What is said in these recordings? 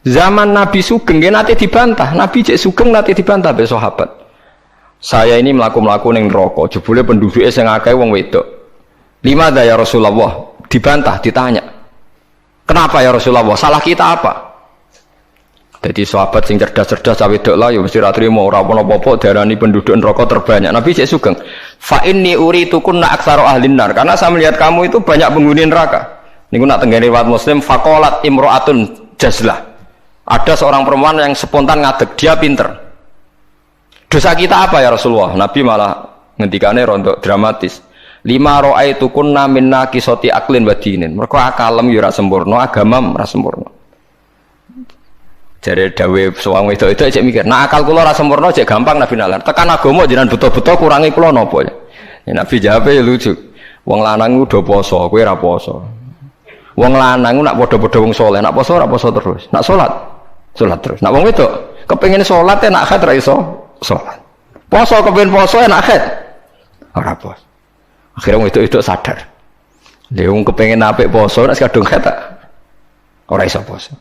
Zaman Nabi Sugeng nanti dibantah, Nabi cek Sugeng nanti dibantah be sahabat. Saya ini melaku ning neraka, jebule penduduknya sing akeh wong wedok. Lima dah ya Rasulullah, dibantah, ditanya. Kenapa ya Rasulullah? Salah kita apa? Jadi sahabat sing cerdas-cerdas cawe wedok lah ya mesti ra trimo ora apa-apa darani penduduk neraka terbanyak. Nabi cek Sugeng, fa inni uritukunna aktsaru ahlin nar. Karena saya melihat kamu itu banyak penghuni neraka. Niku nak tenggene riwayat Muslim faqalat imra'atun jazlah. Ada seorang perempuan yang spontan ngadeg, dia pinter. Dosa kita apa ya Rasulullah? Nabi malah ngendikane rontok dramatis. Lima ra'aitukunna minna qisati aqlin wa dinin. Mergo akalem ya ora sempurna, agamam ora sempurna. Jare dawe suwang wedok-wedok cek mikir, nah akal kula ora sempurna cek gampang Nabi nalar. Tekan agama jenengan buta-buta kurangi kula napa ya? Ya Nabi jawab ya lucu. Wong lanang udah poso, kowe ora poso. Wong lanang nak padha-padha wong saleh, nak poso ora poso terus. Nak salat terus. Nak wong wedok kepengin salat nak khat ra iso salat. Poso kepengin poso nak khat ora poso. Akhirnya wong wedok sadar. Lha wong kepengin apik poso nak kadung khat ora iso poso.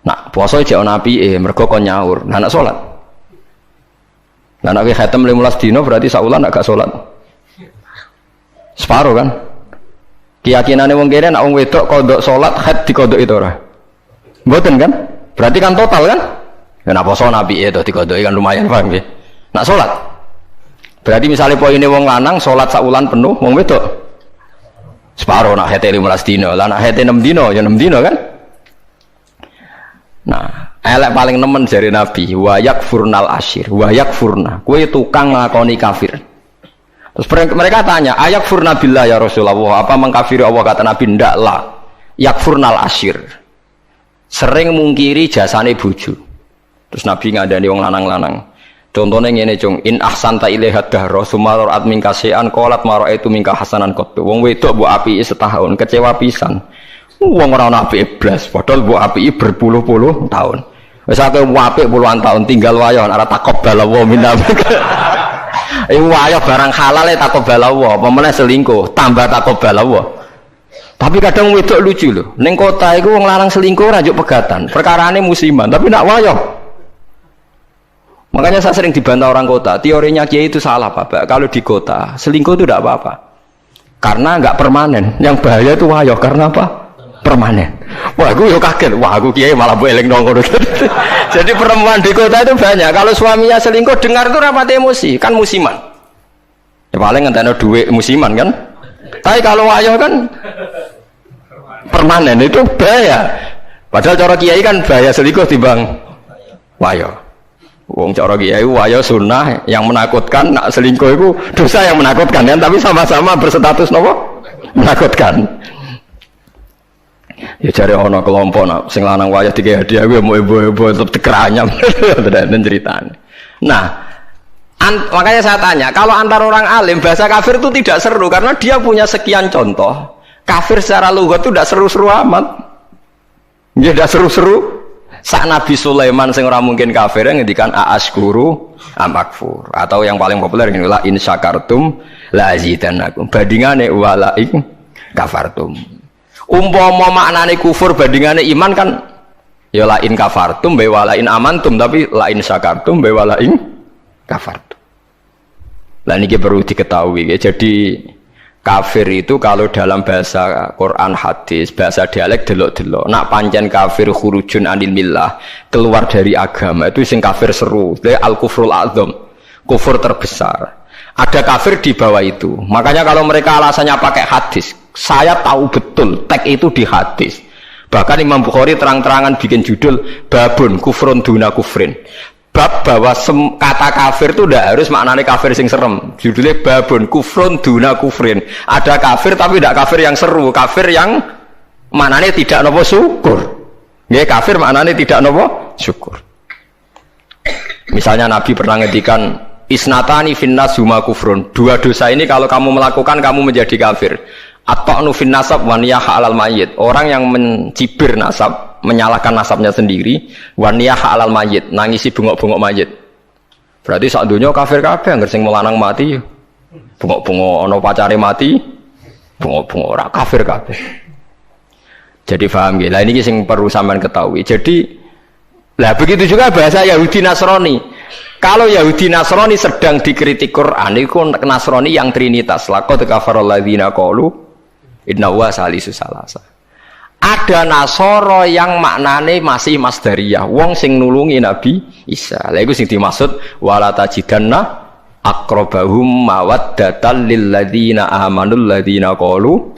Nak poso jek ana apike mergo kon nyaur. Nah nak salat. Nah nak khatam 15 dina berarti saulan nak gak salat. Separo kan? Keyakinane wong kene nak wong wedok kodok salat khat dikodok itu ora. Mboten kan? Berarti kan total kan? Ya nak poso apike to dikodoki kan lumayan paham nggih. Nak salat. Berarti misalnya poine wong lanang salat saulan penuh, wong wedok separo nak hete 15 dina. Lah nak hete 6 dina ya 6 dina kan? Nah, elek paling nemen jari Nabi, wa yakfurnal asyir, wa yakfurna. Kowe tukang nglakoni kafir. Terus mereka tanya, ayakfurna billah ya Rasulullah, apa mengkafiri Allah? Kata Nabi, ndak lah. Yakfurnal asyir. Sering mungkiri jasane bojo. Terus Nabi ngandani wong lanang-lanang. Contohnya ngene, Cung, in ahsanta ilaiha dahra summa ra'at minka syai'an qalat ma ra'aitu minka hasanan qattu. Wong wedok mbok apiki setahun, kecewa pisan. Wong ora ana apike blas, padahal mbok apiki berpuluh-puluh tahun. Wis akeh apik puluhan tahun tinggal wayo ora taqabbal wa minna. Wayo barang halal taqabbal wa, apa meneh selingkuh tambah taqabbal wa. Tapi kadang wedok lucu lho. Ning kota iku wong larang selingkuh ora njuk pegatan. Perkarane musiman, tapi nak wayo. Makanya saya sering dibantah orang kota. Teorinya Kiai itu salah, Pak. Kalau di kota selingkuh itu tidak apa-apa. Karena enggak permanen. Yang bahaya itu wayo karena apa? Permanen. Wah, aku yo kaget. Wah, aku Kiai malah mbok eling nang ngono. Jadi perempuan di kota itu banyak. Kalau suaminya selingkuh dengar itu rapat emosi, kan musiman. Ya paling ngentekno duit musiman kan. Tapi kalau wayo kan permanen itu bahaya. Padahal cara Kiai kan bahaya selingkuh timbang wayo. Wong cara Kiai wayo sunnah yang menakutkan, nak selingkuh itu dosa yang menakutkan kan, tapi sama-sama berstatus nopo? Menakutkan. Ya cari ono kelompok nak sing lanang wayah tiga hadiah gue mau ibu-ibu tetap dikeranyam dan ceritanya. Nah, makanya saya tanya, kalau antar orang alim bahasa kafir itu tidak seru karena dia punya sekian contoh. Kafir secara lughat itu tidak seru-seru amat. Dia tidak seru-seru. Sak Nabi Sulaiman sing ora mungkin kafir ngendikan aaskuru amakfur, atau yang paling populer ini la in syakartum la azidannakum. Bandingane wala in kafartum. Umpama maknane kufur bandingane iman kan ya la in kafartum be wala in amantum, tapi la in syakartum be wala in kafartum. Lah niki perlu diketahui ya. Jadi kafir itu kalau dalam bahasa Quran hadis, bahasa dialek delok-delok. Nak pancen kafir khurujun anil millah, keluar dari agama, itu sing kafir seru. Itu al kufrul adzam, kufur terbesar. Ada kafir di bawah itu. Makanya kalau mereka alasannya pakai hadis, saya tahu betul teks itu di hadis. Bahkan Imam Bukhari terang-terangan bikin judul babun kufrun duna kufrin. Bab bahwa kata kafir itu tidak harus maknanya kafir sing serem. Judulnya babun kufrun duna kufrin. Ada kafir tapi tidak kafir yang seru, kafir yang maknanya tidak nopo syukur. Ya, kafir maknanya tidak nopo syukur. Misalnya Nabi pernah ngendikan isnatani finnas huma kufrun. Dua dosa ini kalau kamu melakukan kamu menjadi kafir. At-ta'nu fin nasab wa niyah alal mayyit. Orang yang mencibir nasab, menyalahkan nasabnya sendiri, wa niyah alal mayyit, nangisi bengok-bengok mayit. Berarti sak donya kafir kabeh, anggere sing melanang mati, bengok-bengok ana pacare mati, bengok-bengok ora kafir kabeh. Jadi paham nggih. Lah niki sing perlu sampean ketahui. Jadi Lah begitu juga bahasa Yahudi Nasrani. Kalau Yahudi Nasrani sedang dikritik Quran, itu Nasrani yang trinitas. Laqad kafaral ladzina qalu inna huwa salisu salasa. Ada Nasoro yang maknane masih masdariyah, wong sing nulungi Nabi Isa. Lha iku sing dimaksud wala tajidanna aqrabahum mawaddatan lil ladzina amanul ladzina qalu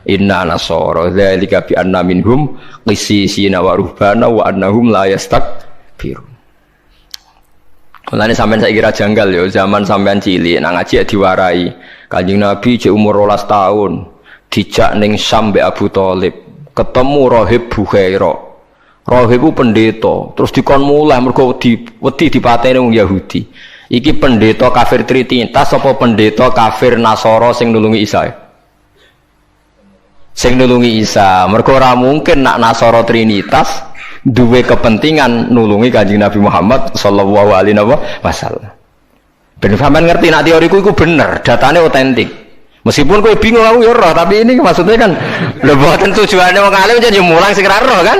inna nasara dzalika bi anna minhum qissisina wa ruhbana wa annahum la yastakbirun. Mulane sampean saiki ra janggal ya zaman sampean cilik nang ngaji diwarai. Kanjeng Nabi jek umur 12 tahun dijak ning Syam mbek Abu Thalib. Ketemu Rahib Bukhaira. Rahib ku pendeta, terus dikon mulai mergo wedi dipateni wong Yahudi. Iki pendeta kafir trinitas apa pendeta kafir Nasara sing nulungi Isa? Sing nulungi Isa. Mergo ora mungkin nak Nasara trinitas duwe kepentingan nulungi Kanjeng Nabi Muhammad sallallahu alaihi wasallam. Ben sampean ngerti nak teoriku iku bener, datane otentik. Meskipun kowe bingung aku ya roh, tapi ini maksudnya kan lho boten tujuane wong alim jan yo mulang sing ra roh kan.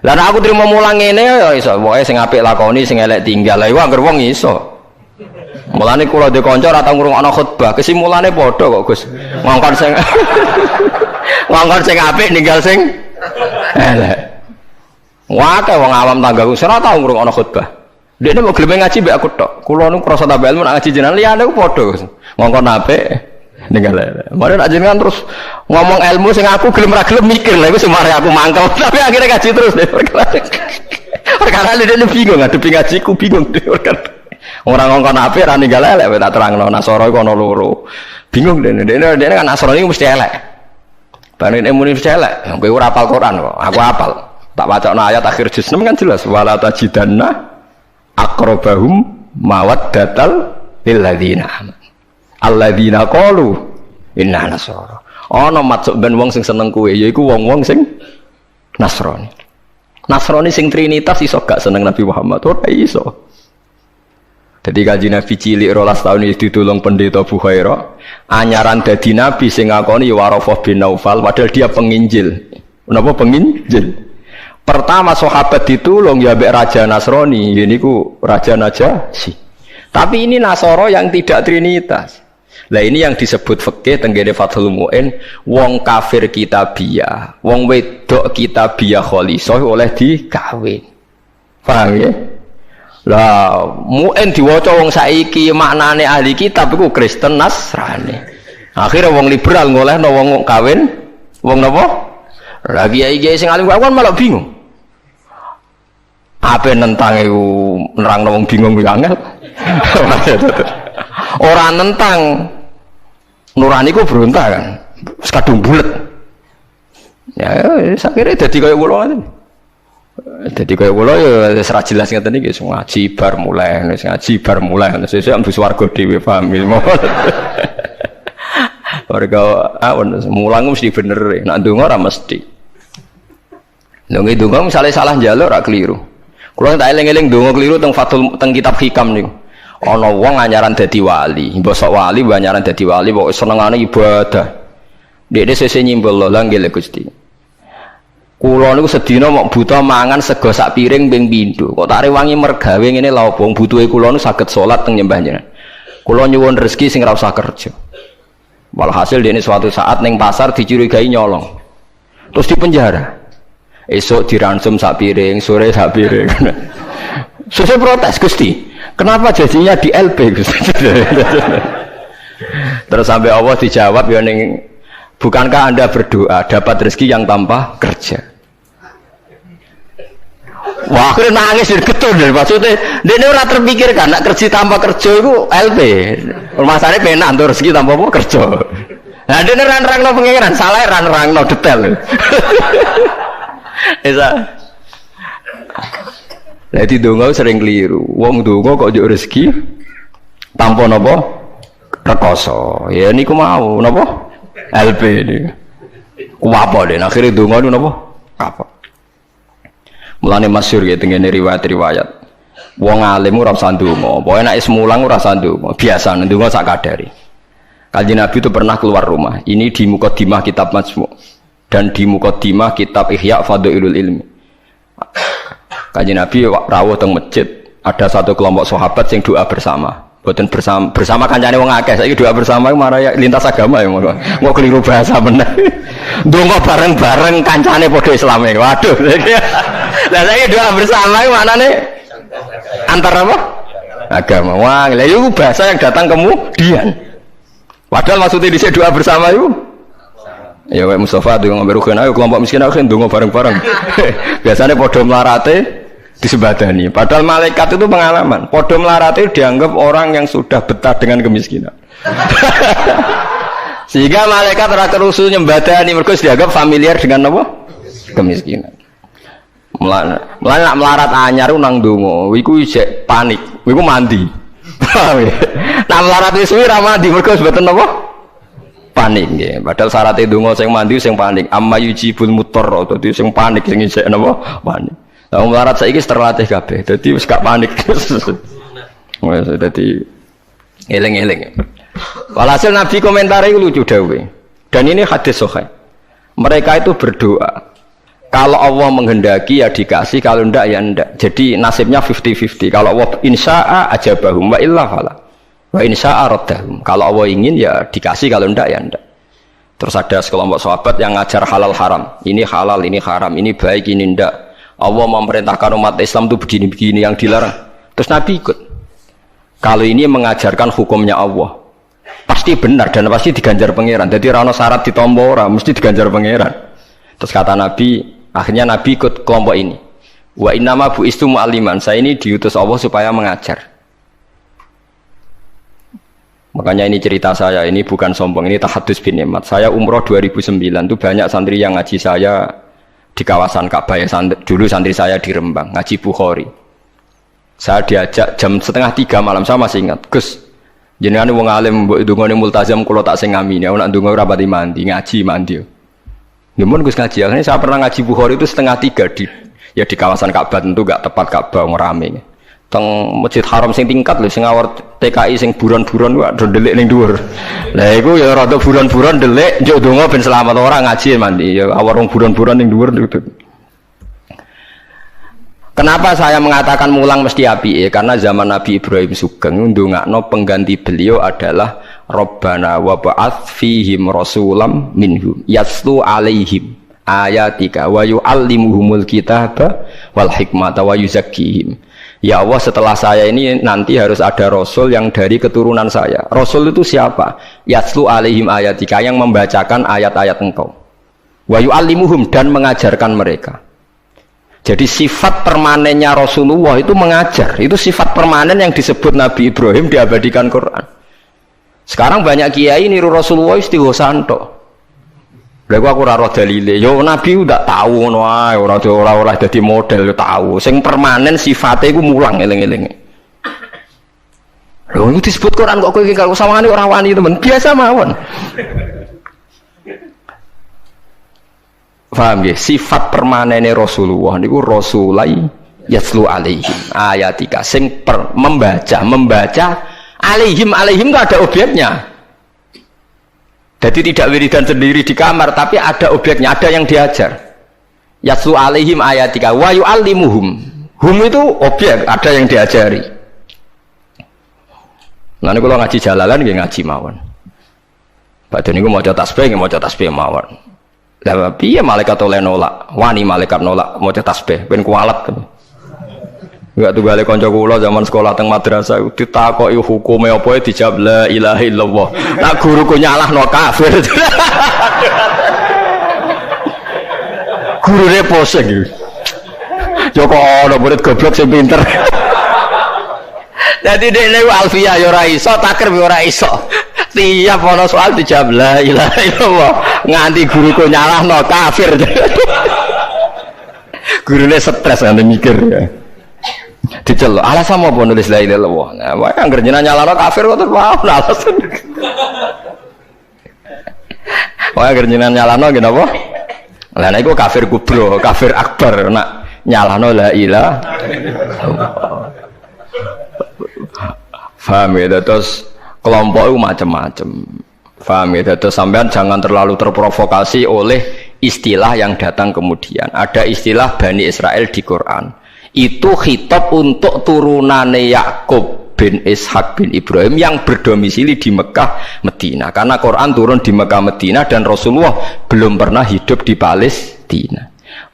Lah nek aku trimo mulang ngene ya iso, pokoke sing apik lakoni, sing elek tinggal. Lah iku anggere wong iso. Mulane kula dhe kanca ora tau ngrungokno khutbah, kesimulane padha kok Gus. Ngongkon sing ngongkon sing apik ninggal sing elek. Wae wong awam tanggaku ora tau ngrungokno khutbah. Dekne mau gelem ngaji mbek aku tok. Kula nu krasa tambah ilmu nak ngaji jenengan liyane ku padha Gus. Ngongkon apik ninggal elek. Mare nak jenengan terus ngomong ilmu sing aku gelem ra gelem mikir lha iku semare aku mangkel. Tapi akhirnya ngaji terus deh. Perkara dia bingung ngadepi ngajiku bingung deh. Orang ngongkon apik ra ninggal elek tak terangno Nasara iku ana loro. Bingung dene kan Nasara iki mesti elek. Bareng muni mesti elek. Kowe ora hafal Quran kok. Aku hafal. Tak wacana ayat akhir juz 6 kan jelas wala tajidanna aqrabahum mawaddatal lil ladzina alladzina qalu inna nasara. Ana maksud ben wong sing seneng kowe yaiku wong-wong sing Nasrani. Nasrani sing trinitas iso gak seneng Nabi Muhammad ora iso. Jadi Kanjeng Nabi cilik 12 tahun iki ditulung pendeta Bukhaira, anyaran dadi nabi sing ngakoni Warafah bin Naufal padahal dia penginjil. Menapa penginjil? Pertama sahabat ditulung ya mbek raja Nasrani, niku raja Najasyi. Tapi ini Nasara yang tidak trinitas. Lah ini yang disebut fikih tenggene Fathul Mu'in, wong kafir kitabiyah, wong wedok kitabiyah khalisah oleh dikawin. Paham ya? Lah Mu'in diwaca wong saiki maknane ahli kitab iku Kristen Nasrani. Akhire wong liberal ngolehno wong kawin wong napa? Lah kiai-kiai sing alim kan malah bingung. Apa nentang iku nerangno wong bingung kuwi angel. Ora nentang nurani ku berontak kan. Wis kadung bulet. Ya sakire dadi kaya kula ngoten. Dadi kaya kula ya wis ra jelas ngeten iki ngaji bar mulai, ngaji bar mulai. Sesuk ambus warga dhewe paham. Warga mulang mesti bener, nak ndonga ora mesti. Lha ndonga misale salah njaluk ora keliru. Kula tak eling-eling ndonga keliru teng kitab Hikam niku. Ana wong anyaran dadi wali, mbok wali anyaran dadi wali kok senengane ibadah. Dekne sesuk nyimbol lha nggih Gusti. Kula niku sedina mok buta mangan sego sak piring ping pindho. Kok tak rewangi mergawe ngene lha opo butuhe kula niku saged salat teng nyembah jenengan. Kula nyuwun rezeki sing ora usah kerja. Walhasil dia ini suatu saat neng pasar dicurigai nyolong, terus di penjara. Esok diransum sak piring, sore sak piring. Sesuai protes Gusti, kenapa jadinya di LP Gusti? Terus sampai Allah dijawab ya neng, bukankah Anda berdoa dapat rezeki yang tanpa kerja? Wah, akhirnya nangis getul dari maksudnya dia ini ora terpikirkan nak kerja tanpa kerja itu LP. Masalahnya penak untuk rezeki tanpa apa kerja. Nah dia nerang-nerang pengiran salah nerang-nerang detail. Isa. Jadi donga sering keliru. Wong donga kok njuk rezeki tanpa napa rekoso. Ya niku mau napa LP niku. Ku apa den akhire donga niku napa? Apa? Mulane masyhur ya tengene riwayat-riwayat. Wong alim ora usah ndonga, pokoke nek mulang ora usah ndonga, biasa ndonga sak kadare. Kanjeng Nabi itu pernah keluar rumah. Ini di Muqaddimah kitab Majmu' dan di Muqaddimah kitab Ihya Fadhailul Ilmi. Kanjeng Nabi rawuh teng masjid, ada satu kelompok sahabat yang doa bersama. Boten bersama kancane wong akeh. Saiki doa bersama marah ya lintas agama ya monggo. Kok keliru bahasa bener. Ndonga bareng-bareng kancane padha Islame. Waduh. Lah saiki doa bersama iku maknane antar apa? Agama. Wah, lha iku bahasa yang datang kemudian. Padahal maksudnya dhisik doa bersama itu ya wae Mustafa donga berugen ayo kelompok miskin ayo donga bareng-bareng. Biasanya padha melarate disembadani. Padahal malaikat itu pengalaman. Padha melarate dianggap orang yang sudah betah dengan kemiskinan. Sehingga malaikat ora kerusu nyembadani mergo dianggap familiar dengan apa? Kemiskinan. Mulane nak melarat anyar nang donga, iku isih panik. Iku mandi. Nak melarat wis suwi ra mandi mergo mboten apa? Panik nggih. Padahal syaratnya donga sing mandi sing panik. Amma yujibul mutarra, dadi sing panik sing isih napa? Panik. Lah melarat saiki terlatih kabeh. Dadi wis gak panik. Wes dadi eling-eling. Walhasil Nabi komentar itu lucu dawuhe. Dan ini hadis sahih. Mereka itu berdoa. Kalau Allah menghendaki ya dikasih, kalau ndak ya ndak. Jadi nasibnya 50-50. Kalau Allah insya'a ajabahum wa illa fala. Wa insya'a raddahum. Kalau Allah ingin ya dikasih, kalau ndak ya ndak. Terus ada sekelompok sahabat yang ngajar halal haram. Ini halal, ini haram, ini baik, ini ndak. Allah memerintahkan umat Islam itu begini-begini yang dilarang. Terus Nabi ikut. Kalau ini mengajarkan hukumnya Allah, pasti benar dan pasti diganjar pangeran. Jadi rano syarat ditompo ora, mesti diganjar pangeran. Terus kata Nabi, akhirnya Nabi ikut kelompok ini. Wa innama bu'istu mu'alliman. Saya ini diutus Allah supaya mengajar. Makanya ini cerita saya, ini bukan sombong, ini tahadus bin nikmat. Saya umroh 2009 itu banyak santri yang ngaji saya di kawasan Ka'bah ya, dulu santri saya di Rembang, ngaji Bukhari. Saya diajak jam 2:30 malam, saya masih ingat. Gus, jenengan wong alim mbok ndongane multazam kula tak sing ngamini. Aku nak ndonga ora pati mandi, ngaji mandi. Nyamun Gus ngaji. Akhirnya saya pernah ngaji Bukhari itu 2:30 di kawasan Ka'bah, tentu gak tepat Ka'bah ngrame. Teng Masjid Haram sing tingkat lho, sing awar TKI sing buron-buron wae do delik ning dhuwur. Lah iku ya rada buron-buron delik njuk donga ben selamat ora ngaji mandi. Ya awar wong buron-buron ning dhuwur. Kenapa saya mengatakan mulang mesti api? Karena zaman Nabi Ibrahim Sugeng ndongakno pengganti beliau adalah Rabbana wa ba'ats fihim rasulam minhum yatlu alaihim ayatika wa yu'allimuhumul kitaba wal hikmata wa yuzakkihim. Ya Allah, setelah saya ini nanti harus ada rasul yang dari keturunan saya. Rasul itu siapa? Yatlu alaihim ayatika, yang membacakan ayat-ayat engkau. Wa yu'allimuhum, dan mengajarkan mereka. Jadi sifat permanennya Rasulullah itu mengajar. Itu sifat permanen yang disebut Nabi Ibrahim diabadikan Quran. Sekarang banyak kiai niru Rasulullah istighosanto. Lha aku ora roh dalile. Yo Nabi udah tahu ngono ae, ora dadi model yo tahu. Sing permanen sifate iku mulang eling-eling. Lho itu disebut Quran kok kowe karo sawangane ora wani temen. Biasa mawon. Paham ya? Sifat permanene Rasulullah niku rasulai yatlu alaihim ayatika sing membaca alaihim itu ada objeknya. Jadi tidak wiridan sendiri di kamar, tapi ada objeknya, ada yang diajar. Yatlu alaihim ayatika wa yu'allimuhum. Hum itu objek, ada yang diajari. Nah ini kalau ngaji jalalan nggih ngaji mawon. Padahal niku maca tasbih mawon. Lah piye malaikat oleh nolak? Wani malaikat nolak maca tasbih ben kualat. Enggak tunggale kanca kula zaman sekolah teng madrasah ditakoki hukume apa dijawab la ilaha illallah. Lah guruku nyalahno kafir. Gurune poseng iki. Joko ana murid goblok sing pinter. Dadi dekne alfiyah ya ora iso, takrib ya ora iso. Tiap ana soal dijawab la ilaha illallah. Nganti guruku nyalahno kafir. Gurune stres nganti mikir ya. Dicelok alasan apa nulis la ilaha illallah. Nah, wae anggere jenengan nyalano kafir kok terus wae alasan. Wae anggere jenengan nyalano nggih napa? Lah nek iku kafir kubro, kafir akbar nak nyalano la ilaha illallah. Paham ya, terus kelompok itu macam-macam. Paham ya, terus sampean jangan terlalu terprovokasi oleh istilah yang datang kemudian. Ada istilah Bani Israel di Quran. Itu khitab untuk turunane Yakub bin Ishak bin Ibrahim yang berdomisili di Mekah Medina, karena Quran turun di Mekah Medina dan Rasulullah belum pernah hidup di Palestina.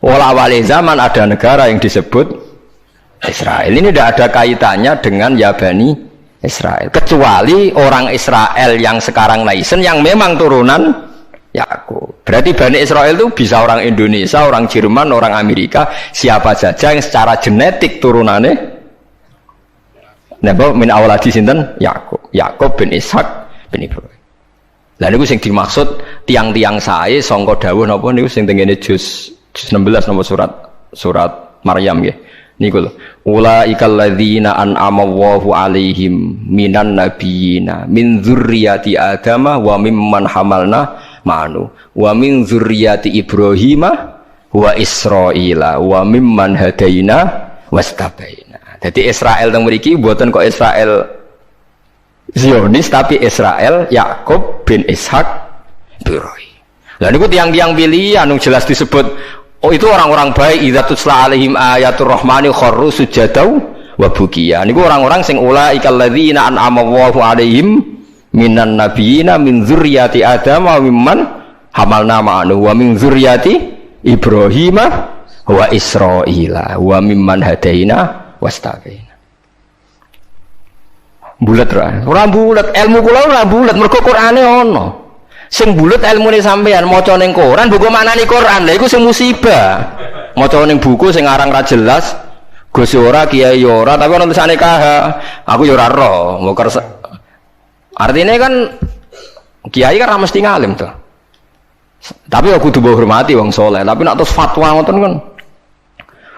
Awal zaman ada negara yang disebut Israel. Ini tidak ada kaitannya dengan ya Bani Israel, kecuali orang Israel yang sekarang naisen yang memang turunan Yakub. Berarti Bani Israel itu bisa orang Indonesia, orang Jerman, orang Amerika, siapa saja yang secara genetik turunannya napa min awladi sinten Yakub. Yakub bin Ishak bin Ibrahim. Lah niku sing dimaksud tiang-tiang sae sangka dawuh napa niku sing tengene juz 16 napa surat Maryam nggih. Niku lho. Ulaikal ladzina an'ama Allahu 'alaihim minan nabiyina min dzurriyyati Adama wa mimman hamalna ma'anu wa min dzurriyyati Ibrahima wa Israila wa mimman hadaina wastabaina. Jadi Israel teng mriki mboten kok Israel Zionis tapi Israel Yakub bin Ishak Ibrahim. Lah niku tiang-tiang pilihan jelas disebut. Oh itu orang-orang baik, idza tutla alaihim ayatul rahmani kharru sujadau wa bukiya. Niku orang-orang sing ulaikal ladzina an'ama Allahu alaihim minan nabiyina min dzurriyyati Adam wa mimman hamalna ma'anu wa min dzurriyyati Ibrahim wa Israila wa mimman hadaina wastabaina. Bulet ora bulet, ilmu kula ora bulet mergo Qur'ane ono. Sing bulet ilmune sampean maca ning Quran buku maknani Quran lha iku sing musibah. Maca ning buku sing aran ra jelas, Gus ora kiai ora tapi ono tulisane KH. Aku ya ora ro, artinya kan kiai kan mesti ngalim tuh. Tapi aku kudu hormati wong soleh, tapi nek terus fatwa ngoten kan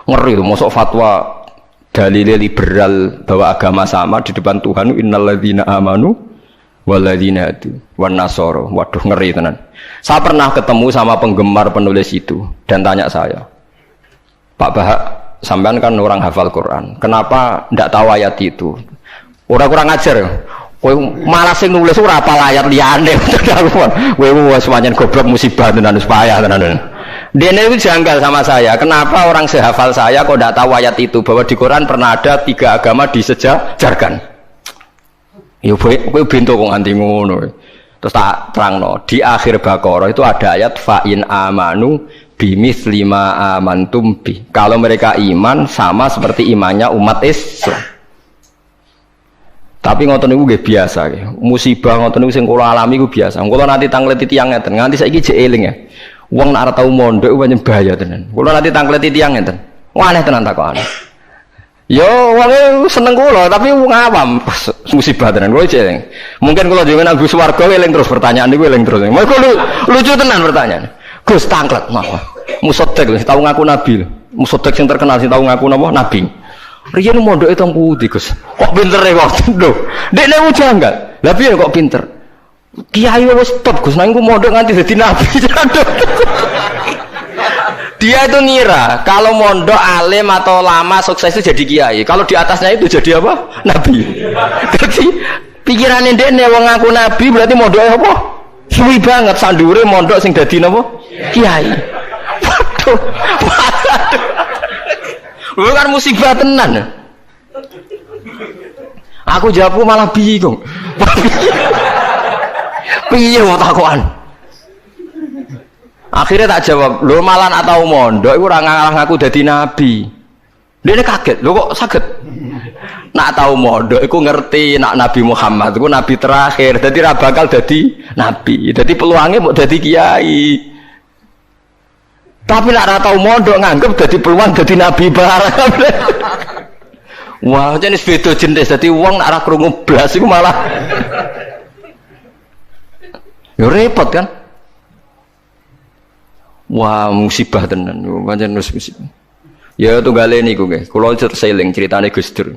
ngeri tuh, mosok fatwa dalil liberal bahwa agama sama di depan Tuhan, innalladzina amanu waladina itu wan nasoro. Waduh ngeri tenan. Saya pernah ketemu sama penggemar penulis itu dan tanya saya, Pak Bahak, sampean kan orang hafal Quran, kenapa ndak tahu ayat itu? Orang kurang ajar, kowe malah sing nulis ora apal ayat liyane. Kowe wis pancen goblok musibah tenan payah tenan. Dene itu janggal sama saya, kenapa orang sehafal saya kok ndak tahu ayat itu bahwa di Quran pernah ada 3 agama disejajarkan. Ya kowe bento kok nganti ngono. Terus tak terangno, di akhir Baqarah itu ada ayat fa in amanu bimitsli ma amantum bi. Kalau mereka iman sama seperti imannya umat Islam. Tapi ngoten niku nggih biasa nggih. Musibah ngoten niku sing kula alami ku biasa. Kula nanti tangleti tiyang ngeten, nganti saiki jek eling ya. Wong nek ora tau mondok pancen bahaya tenan. Kula nanti tangleti tiyang ngeten. Wah aneh tenan takokane. Yo wong seneng kula tapi wong awam musibah tenan kula jeng. Mungkin kula jenengan Gus Warga eling terus pertanyaan niku eling terus. Mergo lucu tenan pertanyaan. Gus tanglet napa? Musotek wis tau ngaku nabi. Musotek sing terkenal sing tau ngaku napa nabi. Riyen mondoke teng pundi Gus? Kok pintere kok lho. Dekne janggal. Lah piye kok pinter? Kiai wis top Gus nang iku mondok nganti dadi nabi. Dia itu ngira kalau mondok alim atau lama sukses itu jadi kiai. Kalau di atasnya itu jadi apa? Nabi. Jadi pikirannya dia nih wong ngaku nabi berarti mondoknya apa? Suwi banget sandure mondok sing dadi napa? Kiai. Waduh. Bukan musibah tenan. Aku jawabku malah bingung. Piye mau takokan? Akhirnya tak jawab, lho malah nak tau mondok iku ora ngaku dadi nabi. Dene kaget, lho kok saged? Nak tau mondok iku ngerti nak Nabi Muhammad iku nabi terakhir, dadi ra bakal dadi nabi. Dadi peluangnya mau dadi kiai. Tapi nak ora tau mondok nganggep dadi peluang dadi nabi barang. Wah, jenis beda jenis. Dadi wong nak ora krungu blas iku malah yo repot kan? Wah musibah tenan, pancen musibah. Ya tunggale niku nggih. Kula seling ceritane Gus Dur.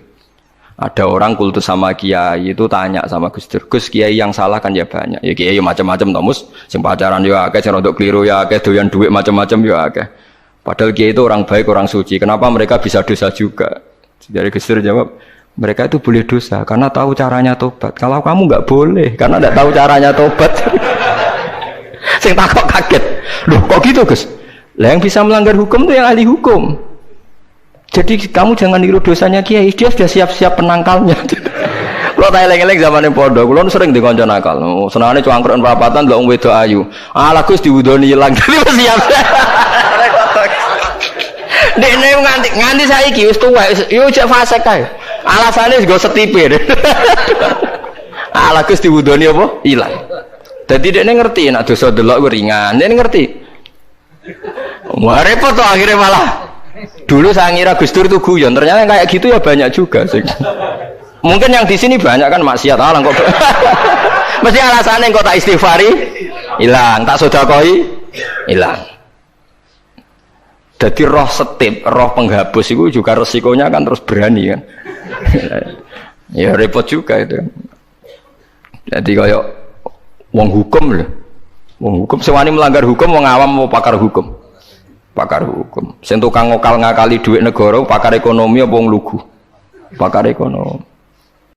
Ada orang kultus sama kiai itu tanya sama Gus Dur, Gus kiai yang salah kan ya banyak. Ya kiai macam-macam to Mus, sing pacaran ya akeh, sing rodok keliru ya akeh, doyan duit macam-macam ya akeh. Padahal kiai itu orang baik, orang suci. Kenapa mereka bisa dosa juga? Jadi Gus Dur jawab, mereka itu boleh dosa karena tahu caranya tobat. Kalau kamu nggak boleh karena nggak tahu caranya tobat. Sing takok kaget. Loh kok gitu Gus? Lah yang bisa melanggar hukum itu yang ahli hukum. Jadi kamu jangan niru dosanya Kiai, dia sudah siap-siap penangkalnya. Kalau tak eleng-eleng zamannya podo, kalau sering dikonco nakal. Senangnya cuangkron papatan, lo wedo ayu. Lah Gus diwudoni hilang, jadi siap. Dek nganti saiki wis tuwek, yo cek fase kae. Alasane go setipe. Lah Gus diwudoni apa? Hilang. Dadi dekne ngerti nek dosa delok ku ringan. Dekne ngerti. Wah repot tuh akhirnya malah. Dulu saya ngira Gus Dur itu guyon, ternyata kayak gitu ya banyak juga sih. Mungkin yang di sini banyak kan maksiat alang kok. Mesti alasannya kok tak istighfari hilang, tak sedekah hilang. Jadi roh setip, roh penghapus itu juga resikonya kan terus berani kan. Ya repot juga itu. Jadi kayak wong hukum lho. Wong hukum sewani melanggar hukum, wong awam mau pakar hukum. Pakar hukum. Sing tukang ngokal ngakali duit negara, pakar ekonomi apa wong lugu? Pakar ekonomi.